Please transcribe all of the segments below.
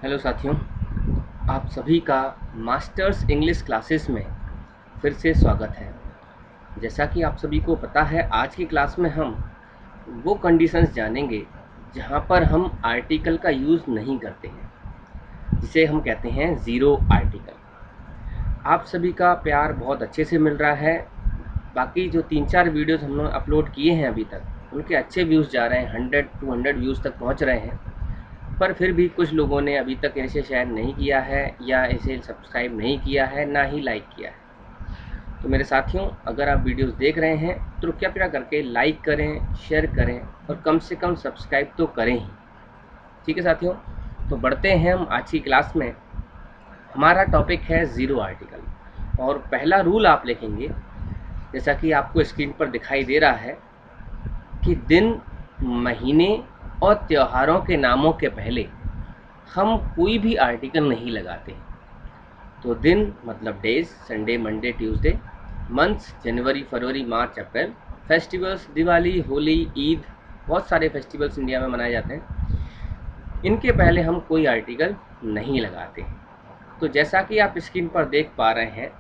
Hello साथियों, आप सभी का मास्टर्स इंग्लिश क्लासेस में फिर से स्वागत है। जैसा कि आप सभी को पता है, आज की क्लास में हम वो कंडीशंस जानेंगे जहां पर हम आर्टिकल का यूज़ नहीं करते हैं, जिसे हम कहते हैं ज़ीरो आर्टिकल। आप सभी का प्यार बहुत अच्छे से मिल रहा है। बाकी जो 3-4 वीडियोस हमने अपलोड किए हैं अभी तक, उनके अच्छे व्यूज़ जा रहे हैं, 100-200 व्यूज़ तक पहुंच रहे हैं। पर फिर भी कुछ लोगों ने अभी तक इसे शेयर नहीं किया है या इसे सब्सक्राइब नहीं किया है, ना ही लाइक किया है। तो मेरे साथियों, अगर आप वीडियोस देख रहे हैं तो कृपया करके लाइक करें, शेयर करें और कम से कम सब्सक्राइब तो करें ही। ठीक है साथियों, तो बढ़ते हैं हम आज की क्लास में। हमारा टॉपिक है ज़ीरो आर्टिकल और पहला रूल आप लिखेंगे, जैसा कि आपको स्क्रीन पर दिखाई दे रहा है, कि दिन, महीने और त्योहारों के नामों के पहले हम कोई भी आर्टिकल नहीं लगाते। तो दिन मतलब days, Sunday, Monday, Tuesday. Months जनवरी, फरवरी, मार्च, अप्रैल। फेस्टिवल्स दिवाली, होली, ईद, बहुत सारे फेस्टिवल्स इंडिया में मनाए जाते हैं। इनके पहले हम कोई आर्टिकल नहीं लगाते। तो जैसा कि आप स्क्रीन पर देख पा रहे हैं,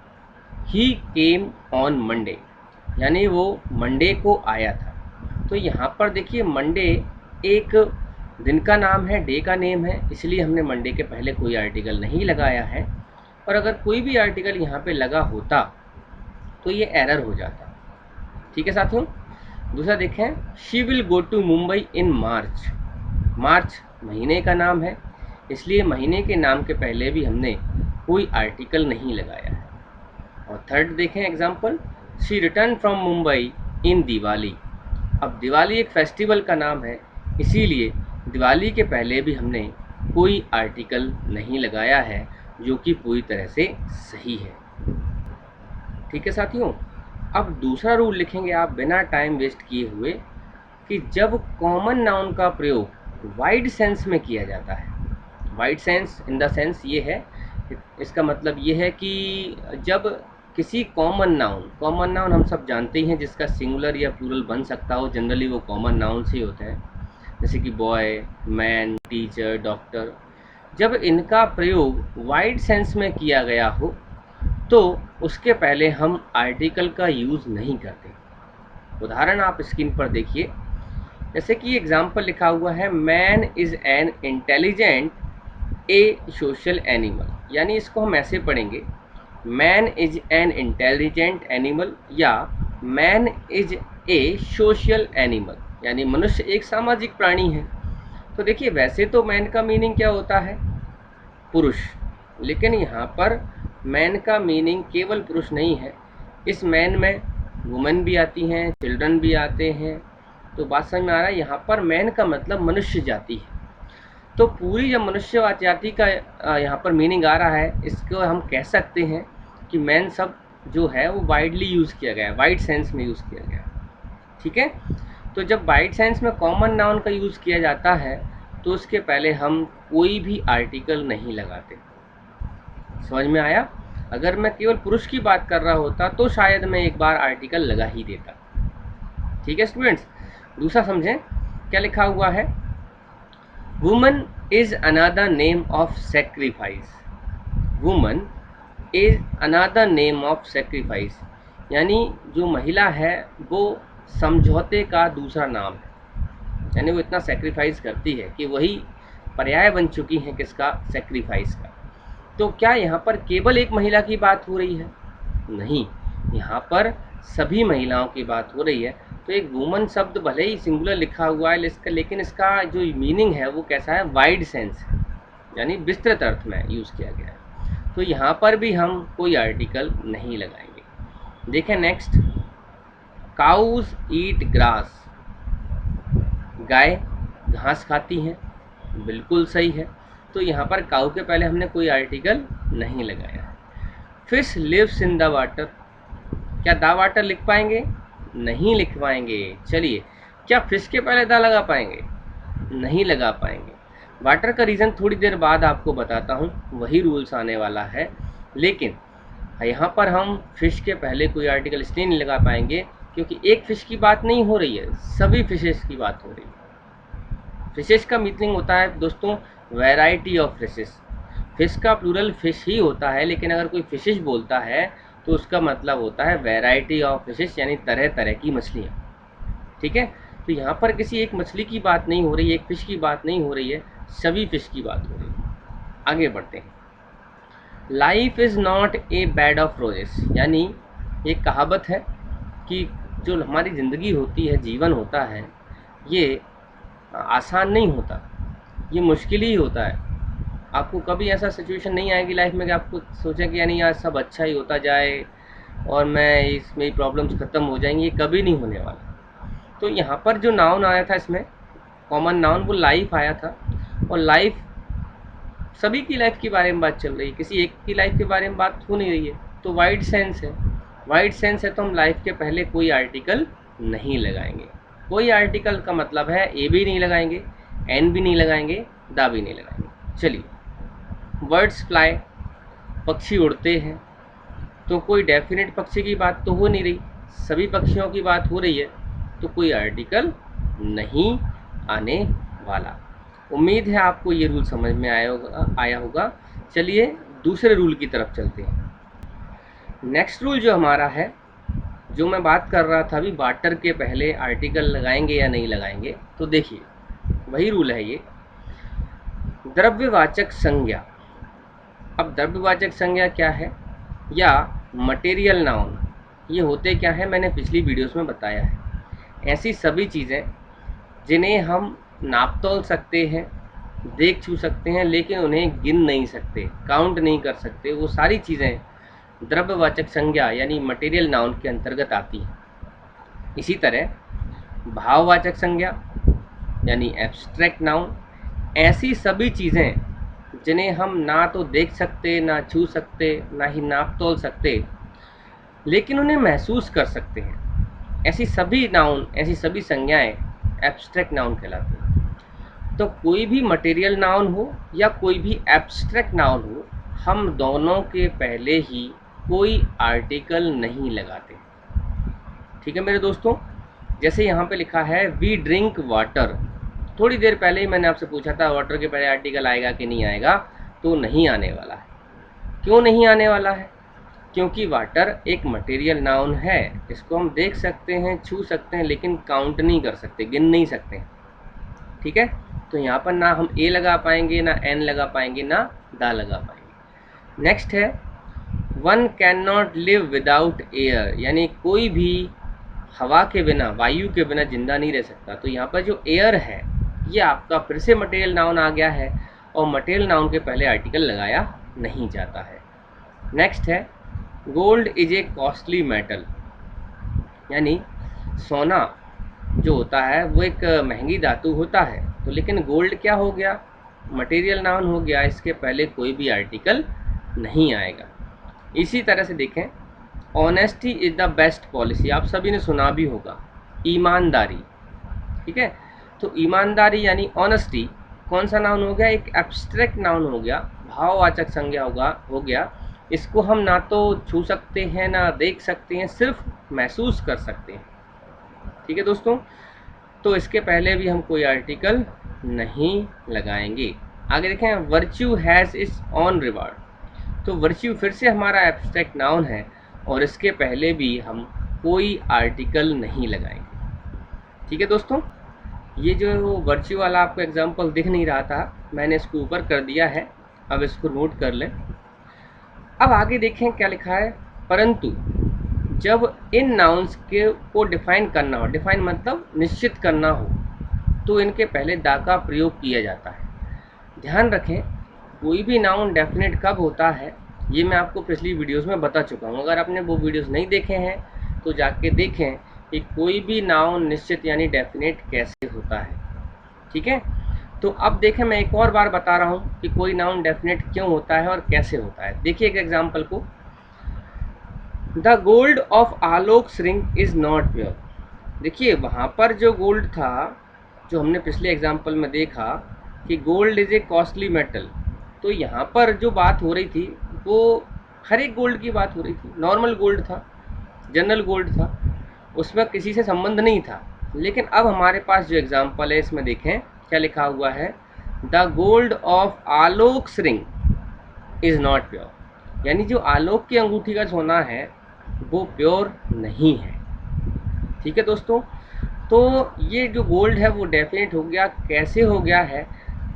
ही केम ऑन मंडे, यानी वो मंडे को आया था। तो यहाँ पर देखिए, मंडे एक दिन का नाम है, डे का नेम है, इसलिए हमने मंडे के पहले कोई आर्टिकल नहीं लगाया है। और अगर कोई भी आर्टिकल यहाँ पे लगा होता तो ये एरर हो जाता। ठीक है साथियों। दूसरा देखें, she will go to Mumbai in March. मार्च महीने का नाम है, इसलिए महीने के नाम के पहले भी हमने कोई आर्टिकल नहीं लगाया है। और थर्ड देखें example, she return from Mumbai in Diwali. अब दिवाली एक फेस्टिवल का नाम है, इसीलिए दिवाली के पहले भी हमने कोई आर्टिकल नहीं लगाया है, जो कि पूरी तरह से सही है। ठीक है साथियों। अब दूसरा रूल लिखेंगे आप बिना टाइम वेस्ट किए हुए, कि जब कॉमन नाउन का प्रयोग वाइड सेंस में किया जाता है। Wide sense in the sense ये है, इसका मतलब ये है कि जब किसी कॉमन नाउन हम सब जानते ही हैं, जिसका सिंगुलर या प्लूरल बन सकता हो, जनरली वो कॉमन नाउन से ही होते हैं, जैसे कि बॉय, मैन, टीचर, डॉक्टर। जब इनका प्रयोग वाइड सेंस में किया गया हो तो उसके पहले हम आर्टिकल का यूज़ नहीं करते। उदाहरण आप स्क्रीन पर देखिए, जैसे कि एग्जाम्पल लिखा हुआ है, man is an intelligent a social animal. यानी इसको हम ऐसे पढ़ेंगे, man is an intelligent animal या man is a social animal, यानी मनुष्य एक सामाजिक प्राणी है। तो देखिए, वैसे तो मैन का मीनिंग क्या होता है? पुरुष। लेकिन यहाँ पर मैन का मीनिंग केवल पुरुष नहीं है, इस मैन में वुमेन भी आती हैं, चिल्ड्रन भी आते हैं। तो बात समझ में आ रहा है, यहाँ पर मैन का मतलब मनुष्य जाति है। तो पूरी जब मनुष्य जाति का यहाँ पर मीनिंग आ रहा है, इसको हम कह सकते हैं कि मैन शब्द जो है वो वाइडली यूज़ किया गया है, वाइड सेंस में यूज़ किया गया है। ठीक है। तो जब वाइड सेंस में कॉमन नाउन का यूज़ किया जाता है तो उसके पहले हम कोई भी आर्टिकल नहीं लगाते। समझ में आया? अगर मैं केवल पुरुष की बात कर रहा होता तो शायद मैं एक बार आर्टिकल लगा ही देता। ठीक है स्टूडेंट्स। दूसरा समझें, क्या लिखा हुआ है, woman is another name of sacrifice. Woman is another name of sacrifice, यानी जो महिला है वो समझौते का दूसरा नाम है। यानी वो इतना सेक्रीफाइस करती है कि वही पर्याय बन चुकी है किसका? सेक्रीफाइस का। तो क्या यहाँ पर केवल एक महिला की बात हो रही है? नहीं, यहाँ पर सभी महिलाओं की बात हो रही है। तो एक वुमन शब्द भले ही सिंगुलर लिखा हुआ है, लेकिन इसका जो मीनिंग है वो कैसा है? वाइड सेंस है, यानी विस्तृत अर्थ में यूज़ किया गया है। तो यहाँ पर भी हम कोई आर्टिकल नहीं लगाएंगे। देखें नेक्स्ट, काउज ईट ग्रास। गाय घास खाती हैं, बिल्कुल सही है। तो यहाँ पर काऊ के पहले हमने कोई आर्टिकल नहीं लगाया है। Fish lives in the water. क्या द वाटर लिख पाएंगे? नहीं लिख पाएंगे। चलिए, क्या फिश के पहले द लगा पाएंगे? नहीं लगा पाएंगे। वाटर का रीज़न थोड़ी देर बाद आपको बताता हूँ, वही रूल्स आने वाला है। लेकिन यहाँ पर हम फिश के पहले कोई आर्टिकल इसलिए नहीं लगा पाएंगे क्योंकि एक फ़िश की बात नहीं हो रही है, सभी फिशेस की बात हो रही है। फिशेस का मीनिंग होता है दोस्तों वैरायटी ऑफ फिशेस। फिश का प्लूरल फिश ही होता है, लेकिन अगर कोई फिशेस बोलता है तो उसका मतलब होता है वैरायटी ऑफ फिशेस, यानी तरह तरह की मछलियाँ। ठीक है, तो यहाँ पर किसी एक मछली की बात नहीं हो रही है, एक फ़िश की बात नहीं हो रही है, सभी फ़िश की बात हो रही है। आगे बढ़ते हैं। Life is not a bed of roses, यानी एक कहावत है कि जो हमारी ज़िंदगी होती है, जीवन होता है, ये आसान नहीं होता, ये मुश्किल ही होता है। आपको कभी ऐसा सिचुएशन नहीं आएगी लाइफ में कि आपको सोचें कि यानी यार सब अच्छा ही होता जाए और मैं इसमें प्रॉब्लम्स ख़त्म हो जाएंगी, ये कभी नहीं होने वाला। तो यहाँ पर जो नाउन आया था, इसमें कॉमन नाउन, वो लाइफ आया था। और लाइफ, सभी की लाइफ के बारे में बात चल रही है, किसी एक की लाइफ के बारे में बात हो नहीं रही है। तो वाइड सेंस है, वाइड सेंस है तो हम लाइफ के पहले कोई आर्टिकल नहीं लगाएंगे। कोई आर्टिकल का मतलब है ए भी नहीं लगाएंगे, एन भी नहीं लगाएंगे, दा भी नहीं लगाएंगे। चलिए, बर्ड्स फ्लाई, पक्षी उड़ते हैं, तो कोई डेफिनेट पक्षी की बात तो हो नहीं रही, सभी पक्षियों की बात हो रही है, तो कोई आर्टिकल नहीं आने वाला। उम्मीद है आपको ये रूल समझ में आया होगा। चलिए दूसरे रूल की तरफ चलते हैं। नेक्स्ट रूल जो हमारा है, जो मैं बात कर रहा था अभी, वाटर के पहले आर्टिकल लगाएंगे या नहीं लगाएंगे, तो देखिए वही रूल है ये। द्रव्यवाचक संज्ञा। अब द्रव्यवाचक संज्ञा क्या है, या मटेरियल नाउन, ये होते क्या है, मैंने पिछली वीडियोस में बताया है। ऐसी सभी चीज़ें जिन्हें हम नाप तोल सकते हैं, देख छू सकते हैं, लेकिन उन्हें गिन नहीं सकते, काउंट नहीं कर सकते, वो सारी चीज़ें द्रव्यवाचक संज्ञा यानी मटेरियल नाउन के अंतर्गत आती हैं। इसी तरह भाववाचक संज्ञा यानी एब्स्ट्रैक्ट नाउन, ऐसी सभी चीज़ें जिन्हें हम ना तो देख सकते, ना छू सकते, ना ही नाप तोल सकते, लेकिन उन्हें महसूस कर सकते हैं, ऐसी सभी नाउन, ऐसी सभी संज्ञाएं एब्स्ट्रैक्ट नाउन कहलाती हैं। तो कोई भी मटेरियल नाउन हो या कोई भी एब्स्ट्रैक्ट नाउन हो, हम दोनों के पहले ही कोई आर्टिकल नहीं लगाते। ठीक है मेरे दोस्तों, जैसे यहाँ पे लिखा है वी ड्रिंक वाटर, थोड़ी देर पहले ही मैंने आपसे पूछा था वाटर के पहले आर्टिकल आएगा कि नहीं आएगा, तो नहीं आने वाला है। क्यों नहीं आने वाला है? क्योंकि वाटर एक मटेरियल नाउन है, इसको हम देख सकते हैं, छू सकते हैं, लेकिन काउंट नहीं कर सकते, गिन नहीं सकते। ठीक है, तो यहाँ पर ना हम ए लगा पाएंगे, ना एन लगा पाएंगे, ना दा लगा पाएंगे। नेक्स्ट है one can not live without air, यानी कोई भी हवा के बिना, वायु के बिना जिंदा नहीं रह सकता। तो यहाँ पर जो एयर है, ये आपका फिर से मटेरियल नाउन आ गया है, और मटेरियल नाउन के पहले आर्टिकल लगाया नहीं जाता है। नेक्स्ट है gold is a costly metal, यानी सोना जो होता है वो एक महंगी धातु होता है। तो लेकिन गोल्ड क्या हो गया, मटेरियल नाउन हो गया, इसके पहले कोई भी आर्टिकल नहीं आएगा। इसी तरह से देखें, honesty is the best policy, आप सभी ने सुना भी होगा, ईमानदारी। ठीक है, तो ईमानदारी यानी ऑनेस्टी कौन सा नाउन हो गया, एक एब्स्ट्रैक्ट नाउन हो गया, भाववाचक संज्ञा हो गया। इसको हम ना तो छू सकते हैं, ना देख सकते हैं, सिर्फ महसूस कर सकते हैं। ठीक है दोस्तों, तो इसके पहले भी हम कोई आर्टिकल नहीं लगाएंगे। आगे देखें, virtue has its on reward, तो वर्च्यू फिर से हमारा एब्स्ट्रैक्ट नाउन है, और इसके पहले भी हम कोई आर्टिकल नहीं लगाएंगे। ठीक है दोस्तों, ये जो वर्च्यू वाला आपको एग्जांपल दिख नहीं रहा था, मैंने इसको ऊपर कर दिया है, अब इसको नोट कर लें। अब आगे देखें क्या लिखा है, परंतु जब इन नाउन्स के को डिफाइन करना हो, डिफाइन मतलब निश्चित करना हो, तो इनके पहले दा का प्रयोग किया जाता है। ध्यान रखें, कोई भी नाउन डेफिनेट कब होता है, ये मैं आपको पिछली वीडियोस में बता चुका हूँ। अगर आपने वो वीडियोस नहीं देखे हैं तो जाके देखें कि कोई भी नाउन निश्चित यानी डेफिनेट कैसे होता है। ठीक है, तो अब देखें, मैं एक और बार बता रहा हूँ कि कोई नाउन डेफिनेट क्यों होता है और कैसे होता है। देखिए एक एग्जाम्पल को, the gold of Alok ring is not pure. देखिए वहाँ पर जो गोल्ड था, जो हमने पिछले एग्जाम्पल में देखा कि gold is a costly metal, तो यहाँ पर जो बात हो रही थी वो हर एक गोल्ड की बात हो रही थी। नॉर्मल गोल्ड था, जनरल गोल्ड था, उसमें किसी से संबंध नहीं था। लेकिन अब हमारे पास जो एग्जाम्पल है, इसमें देखें क्या लिखा हुआ है, the gold of Alok ring is not pure, यानी जो आलोक की अंगूठी का सोना है वो प्योर नहीं है। ठीक है दोस्तों, तो ये जो गोल्ड है वो डेफिनेट हो गया, कैसे हो गया है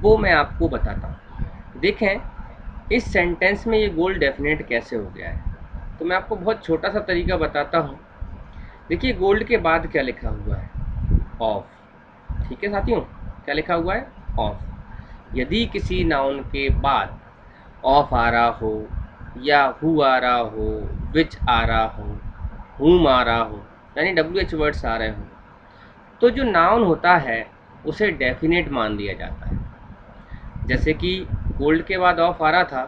वो मैं आपको बताता हूँ। देखें इस सेंटेंस में ये गोल्ड डेफिनेट कैसे हो गया है, तो मैं आपको बहुत छोटा सा तरीका बताता हूँ। देखिए गोल्ड के बाद क्या लिखा हुआ है, ऑफ। ठीक है साथियों, क्या लिखा हुआ है, ऑफ। यदि किसी नाउन के बाद ऑफ आ रहा हो या हु आ रहा हो, विच आ रहा हो, हुम आ रहा हो, यानी WH वर्ड्स आ रहे हो, तो जो नाउन होता है उसे डेफिनेट मान दिया जाता है। जैसे कि गोल्ड के बाद ऑफ आ रहा था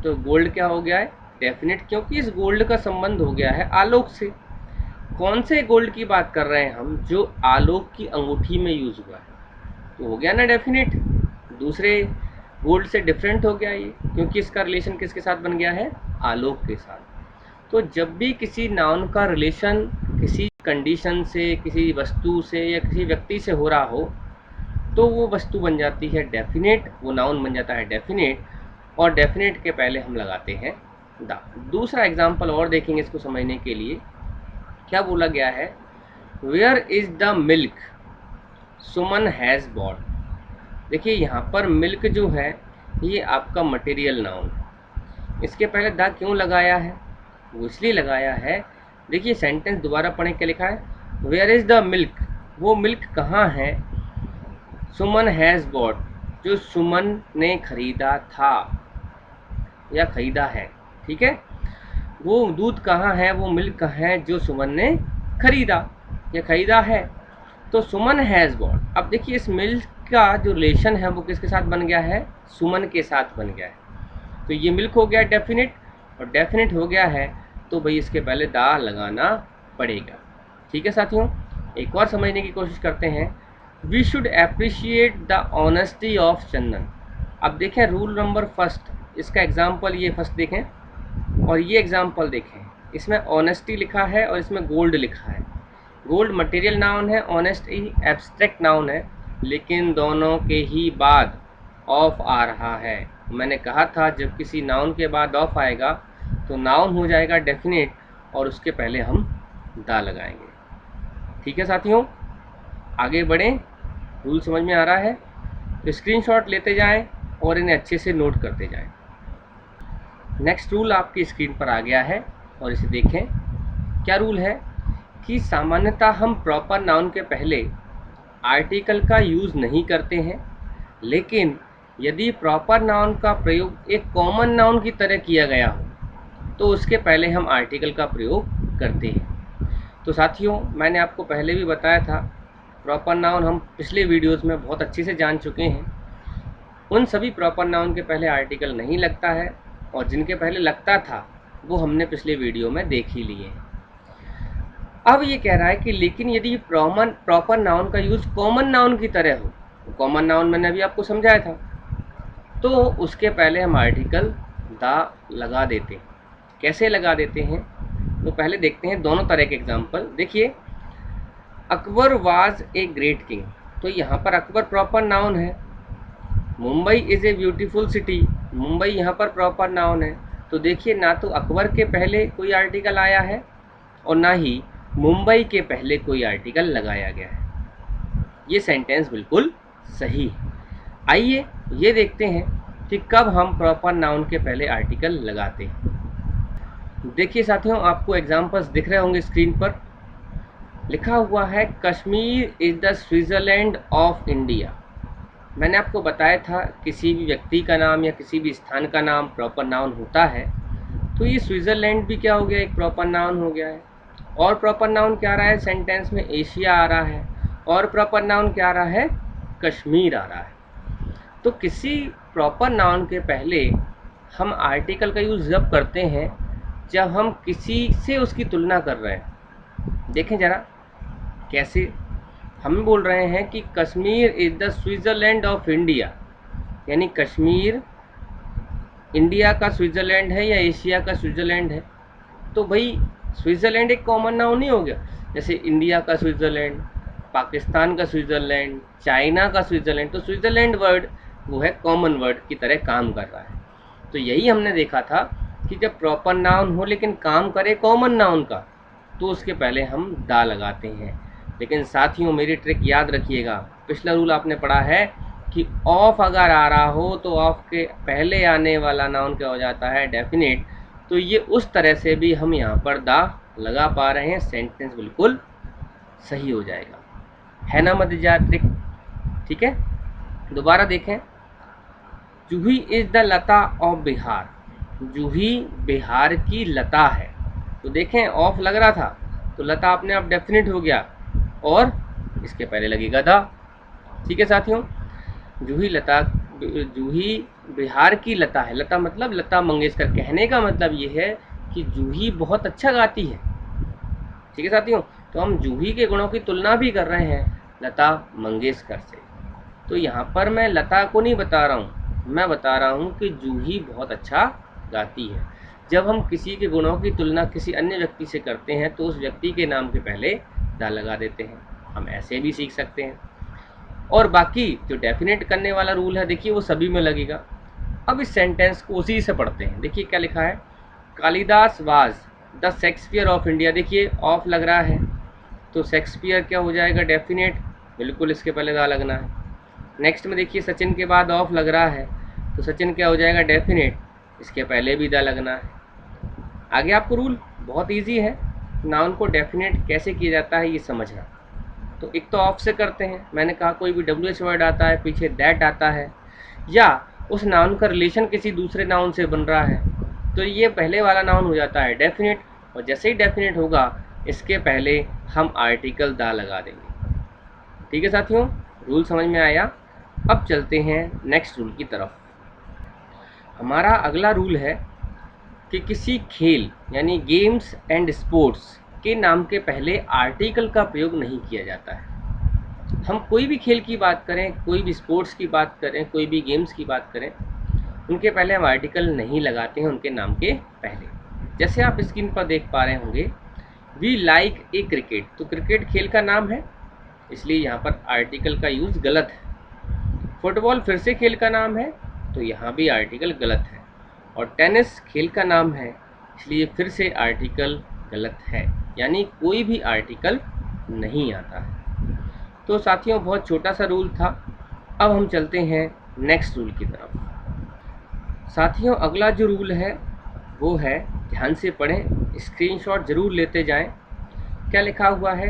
तो गोल्ड क्या हो गया है, डेफिनेट, क्योंकि इस गोल्ड का संबंध हो गया है आलोक से। कौन से गोल्ड की बात कर रहे हैं हम, जो आलोक की अंगूठी में यूज हुआ है, तो हो गया ना डेफिनेट। दूसरे गोल्ड से डिफरेंट हो गया ये, क्योंकि इसका रिलेशन किसके साथ बन गया है, आलोक के साथ। तो जब भी किसी नाउन का रिलेशन किसी कंडीशन से, किसी वस्तु से या किसी व्यक्ति से हो रहा हो तो वो वस्तु बन जाती है डेफिनेट, वो नाउन बन जाता है डेफिनेट, और डेफिनेट के पहले हम लगाते हैं द। दूसरा एग्जाम्पल और देखेंगे इसको समझने के लिए। क्या बोला गया है, where is the milk Suman has bought. देखिए यहाँ पर मिल्क जो है ये आपका मटेरियल नाउन है, इसके पहले द क्यों लगाया है, वो इसलिए लगाया है। देखिए सेंटेंस दोबारा पढ़ें, क्या लिखा है, वेयर इज द मिल्क, वो मिल्क कहाँ है, सुमन हैज़ बॉट, जो सुमन ने खरीदा था या खरीदा है। ठीक है, वो दूध कहाँ है, वो मिल्क कहाँ है जो सुमन ने खरीदा या खरीदा है, तो सुमन हैज़ बॉट। अब देखिए इस मिल्क का जो रिलेशन है वो किसके साथ बन गया है, सुमन के साथ बन गया है। तो ये मिल्क हो गया डेफिनेट, और डेफिनेट हो गया है तो भाई इसके पहले दा लगाना पड़ेगा। ठीक है साथियों, एक और समझने की कोशिश करते हैं। We should appreciate the honesty of Chandan. अब देखें रूल नंबर फर्स्ट, इसका एग्जाम्पल ये फर्स्ट देखें और ये एग्जाम्पल देखें। इसमें ऑनेस्टी लिखा है और इसमें गोल्ड लिखा है। गोल्ड मटेरियल नाउन है, ऑनेस्टी एब्स्ट्रैक्ट नाउन है, लेकिन दोनों के ही बाद ऑफ आ रहा है। मैंने कहा था जब किसी नाउन के बाद ऑफ आएगा तो नाउन हो जाएगा डेफिनेट और उसके पहले हम दा लगाएंगे। ठीक है साथियों, आगे बढ़ें, रूल समझ में आ रहा है तो स्क्रीनशॉट लेते जाएं और इन्हें अच्छे से नोट करते जाएं। नेक्स्ट रूल आपकी स्क्रीन पर आ गया है और इसे देखें। क्या रूल है कि सामान्यतः हम प्रॉपर नाउन के पहले आर्टिकल का यूज़ नहीं करते हैं, लेकिन यदि प्रॉपर नाउन का प्रयोग एक कॉमन नाउन की तरह किया गया हो तो उसके पहले हम आर्टिकल का प्रयोग करते हैं। तो साथियों मैंने आपको पहले भी बताया था, प्रॉपर नाउन हम पिछले वीडियोस में बहुत अच्छे से जान चुके हैं। उन सभी प्रॉपर नाउन के पहले आर्टिकल नहीं लगता है और जिनके पहले लगता था वो हमने पिछले वीडियो में देख ही लिए। अब ये कह रहा है कि लेकिन यदि प्रॉपर नाउन का यूज़ कॉमन नाउन की तरह हो, कॉमन नाउन मैंने अभी आपको समझाया था, तो उसके पहले हम आर्टिकल दा लगा देते हैं। कैसे लगा देते हैं तो पहले देखते हैं दोनों तरह के एग्जाम्पल। देखिए Akbar was a great king, तो यहाँ पर अकबर प्रॉपर नाउन है। Mumbai is a beautiful city, Mumbai यहाँ पर प्रॉपर नाउन है। तो देखिए ना तो अकबर के पहले कोई आर्टिकल आया है और ना ही मुंबई के पहले कोई आर्टिकल लगाया गया है। ये सेंटेंस बिल्कुल सही है। आइए ये देखते हैं कि कब हम प्रॉपर नाउन के पहले आर्टिकल लगाते हैं। देखिए साथियों, आपको एग्जांपल्स दिख रहे होंगे स्क्रीन पर। लिखा हुआ है Kashmir is the Switzerland of India. मैंने आपको बताया था किसी भी व्यक्ति का नाम या किसी भी स्थान का नाम प्रॉपर नाउन होता है, तो ये स्विट्ज़रलैंड भी क्या हो गया, एक प्रॉपर नाउन हो गया है। और प्रॉपर नाउन क्या आ रहा है सेंटेंस में, एशिया आ रहा है। और प्रॉपर नाउन क्या आ रहा है, कश्मीर आ रहा है। तो किसी प्रॉपर नाउन के पहले हम आर्टिकल का यूज़ जब करते हैं जब हम किसी से उसकी तुलना कर रहे हैं। देखें ज़रा कैसे हम बोल रहे हैं कि Kashmir is the Switzerland of India, यानी कश्मीर इंडिया का स्विट्ज़रलैंड है या एशिया का स्विट्ज़रलैंड है। तो भाई स्विट्ज़रलैंड एक कॉमन नाउन नहीं हो गया, जैसे इंडिया का स्विट्ज़रलैंड, पाकिस्तान का स्विट्ज़रलैंड, चाइना का स्विट्ज़रलैंड। तो स्विट्ज़रलैंड वर्ड वो है कॉमन वर्ड की तरह काम कर रहा है। तो यही हमने देखा था कि जब प्रॉपर नाउन हो लेकिन काम करे कॉमन नाउन का, तो उसके पहले हम दा लगाते हैं। लेकिन साथियों मेरी ट्रिक याद रखिएगा, पिछला रूल आपने पढ़ा है कि ऑफ अगर आ रहा हो तो ऑफ के पहले आने वाला नाउन क्या हो जाता है, डेफिनेट। तो ये उस तरह से भी हम यहाँ पर दा लगा पा रहे हैं, सेंटेंस बिल्कुल सही हो जाएगा, है ना मजेदार ट्रिक। ठीक है, दोबारा देखें। Juhi is the Lata of Bihar, Juhi Bihar की लता है। तो देखें ऑफ लग रहा था तो लता अपने आप डेफिनेट हो गया और इसके पहले लगेगा दा। ठीक है साथियों, जूही लता, जूही बिहार की लता है, लता मतलब लता मंगेशकर। कहने का मतलब ये है कि जूही बहुत अच्छा गाती है। ठीक है साथियों, तो हम जूही के गुणों की तुलना भी कर रहे हैं लता मंगेशकर से। तो यहाँ पर मैं लता को नहीं बता रहा हूँ, मैं बता रहा हूँ कि जूही बहुत अच्छा गाती है। जब हम किसी के गुणों की तुलना किसी अन्य व्यक्ति से करते हैं तो उस व्यक्ति के नाम के पहले दा लगा देते हैं। हम ऐसे भी सीख सकते हैं। और बाकी जो डेफिनेट करने वाला रूल है देखिए वो सभी में लगेगा। अब इस सेंटेंस को उसी से पढ़ते हैं। देखिए क्या लिखा है, Kalidas was the Shakespeare of India. देखिए ऑफ लग रहा है तो शेक्सपियर क्या हो जाएगा, डेफिनेट, बिल्कुल इसके पहले दा लगना है। नेक्स्ट में देखिए सचिन के बाद ऑफ लग रहा है तो सचिन क्या हो जाएगा, डेफिनेट, इसके पहले भी दा लगना है। आगे आपको रूल बहुत इजी है, नाउन को डेफिनेट कैसे किया जाता है ये समझना। तो एक तो ऑफ से करते हैं, मैंने कहा कोई भी WH वर्ड आता है पीछे दैट आता है, या उस नाउन का रिलेशन किसी दूसरे नाउन से बन रहा है तो ये पहले वाला नाउन हो जाता है डेफिनेट, और जैसे ही डेफिनेट होगा इसके पहले हम आर्टिकल दा लगा देंगे। ठीक है साथियों, रूल समझ में आया। अब चलते हैं नेक्स्ट रूल की तरफ। हमारा अगला रूल है कि किसी खेल यानी गेम्स एंड स्पोर्ट्स के नाम के पहले आर्टिकल का प्रयोग नहीं किया जाता है। हम कोई भी खेल की बात करें, कोई भी स्पोर्ट्स की बात करें, कोई भी गेम्स की बात करें, उनके पहले हम आर्टिकल नहीं लगाते हैं उनके नाम के पहले। जैसे आप स्क्रीन पर देख पा रहे होंगे, वी लाइक ए क्रिकेट, तो क्रिकेट खेल का नाम है इसलिए यहाँ पर आर्टिकल का यूज़ गलत है। फुटबॉल फिर से खेल का नाम है तो यहाँ भी आर्टिकल गलत है। और टेनिस खेल का नाम है इसलिए फिर से आर्टिकल गलत है, यानी कोई भी आर्टिकल नहीं आता है। तो साथियों बहुत छोटा सा रूल था। अब हम चलते हैं नेक्स्ट रूल की तरफ। साथियों अगला जो रूल है वो है, ध्यान से पढ़ें, स्क्रीनशॉट जरूर लेते जाएं। क्या लिखा हुआ है,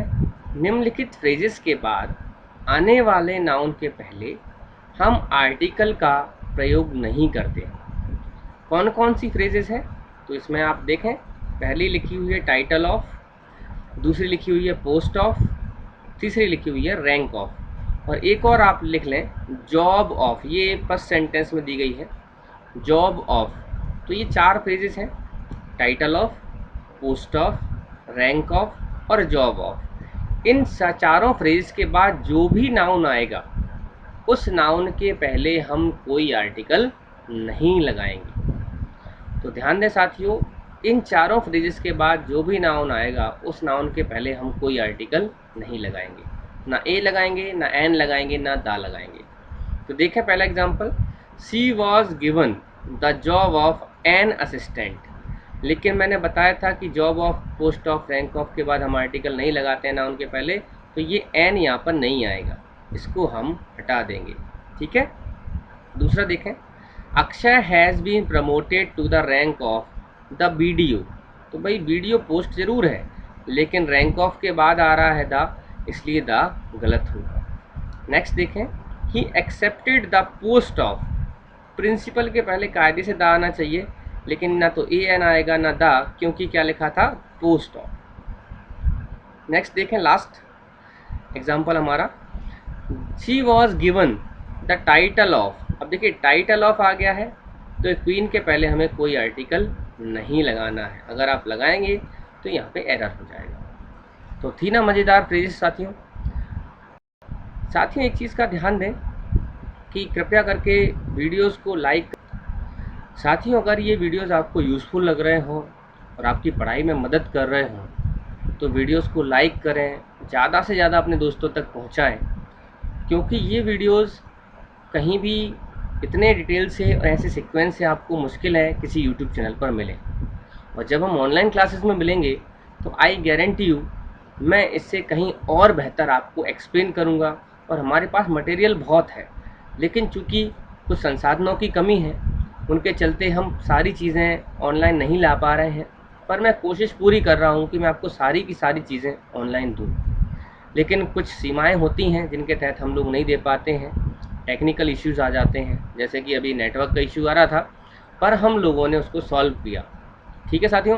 निम्नलिखित फ्रेजेस के बाद आने वाले नाउन के पहले हम आर्टिकल का प्रयोग नहीं करते। कौन कौन सी फ्रेजेस हैं तो इसमें आप देखें, पहली लिखी हुई है टाइटल ऑफ, दूसरी लिखी हुई है पोस्ट ऑफ, तीसरी लिखी हुई है रैंक ऑफ, और एक और आप लिख लें जॉब ऑफ, ये फर्स्ट सेंटेंस में दी गई है जॉब ऑफ। तो ये चार फ्रेजेस हैं, title of, post of, rank of और जॉब ऑफ। इन चारों फ्रेज के बाद जो भी नाउन आएगा उस नाउन के पहले हम कोई आर्टिकल नहीं लगाएंगे। तो ध्यान दें साथियों, इन चारों फ्रेजेस के बाद जो भी नाउन आएगा उस नाउन के पहले हम कोई आर्टिकल नहीं लगाएंगे, ना ए लगाएंगे, ना एन लगाएंगे, ना दा लगाएंगे। तो देखें पहला example, she was given the job of an assistant. लेकिन मैंने बताया था कि job of, post of, rank of के बाद हम आर्टिकल नहीं लगाते हैं नाउन के पहले, तो ये एन यहाँ पर नहीं आएगा, इसको हम हटा देंगे। ठीक है, दूसरा देखें, Akshay has been promoted to the rank of the video. तो भाई वीडियो पोस्ट जरूर है लेकिन रैंक ऑफ के बाद आ रहा है द, इसलिए द गलत होगा। नेक्स्ट देखें, he accepted the post of. Principal के पहले कायदे से द आना चाहिए लेकिन ना तो ए एन आएगा ना द, क्योंकि क्या लिखा था, पोस्ट ऑफ। नेक्स्ट देखें लास्ट एग्जाम्पल हमारा, she was given the title of. अब देखिए टाइटल ऑफ आ गया है तो क्वीन के पहले हमें कोई आर्टिकल नहीं लगाना है, अगर आप लगाएंगे तो यहाँ पे एरर हो जाएगा। तो थी ना मज़ेदार फ्रेजेस साथियों। साथियों एक चीज़ का ध्यान दें कि कृपया करके वीडियोस को लाइक। साथियों अगर ये वीडियोस आपको यूज़फुल लग रहे हों और आपकी पढ़ाई में मदद कर रहे हों तो वीडियोस को लाइक करें, ज़्यादा से ज़्यादा अपने दोस्तों तक पहुँचाएँ, क्योंकि ये वीडियोस कहीं भी इतने डिटेल से और ऐसे सीक्वेंस से आपको मुश्किल है किसी यूट्यूब चैनल पर मिले। और जब हम ऑनलाइन क्लासेस में मिलेंगे तो आई गारंटी यू मैं इससे कहीं और बेहतर आपको एक्सप्लेन करूँगा। और हमारे पास मटेरियल बहुत है, लेकिन चूँकि कुछ संसाधनों की कमी है, उनके चलते हम सारी चीज़ें ऑनलाइन नहीं ला पा रहे हैं। पर मैं कोशिश पूरी कर रहा हूँ कि मैं आपको सारी की सारी चीज़ें ऑनलाइन दूँ, लेकिन कुछ सीमाएं होती हैं जिनके तहत हम लोग नहीं दे पाते हैं। टेक्निकल इश्यूज़ आ जाते हैं, जैसे कि अभी नेटवर्क का इशू आ रहा था, पर हम लोगों ने उसको सॉल्व किया। ठीक है साथियों,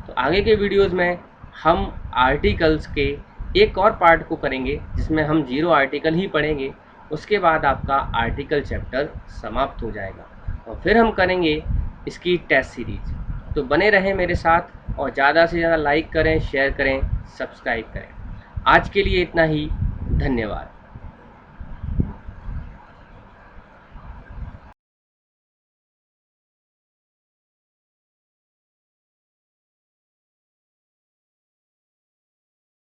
तो आगे के वीडियोस में हम आर्टिकल्स के एक और पार्ट को करेंगे जिसमें हम 0 आर्टिकल ही पढ़ेंगे। उसके बाद आपका आर्टिकल चैप्टर समाप्त हो जाएगा और फिर हम करेंगे इसकी टेस्ट सीरीज। तो बने रहें मेरे साथ और ज़्यादा से ज़्यादा लाइक करें, शेयर करें, सब्सक्राइब करें। आज के लिए इतना ही। धन्यवाद।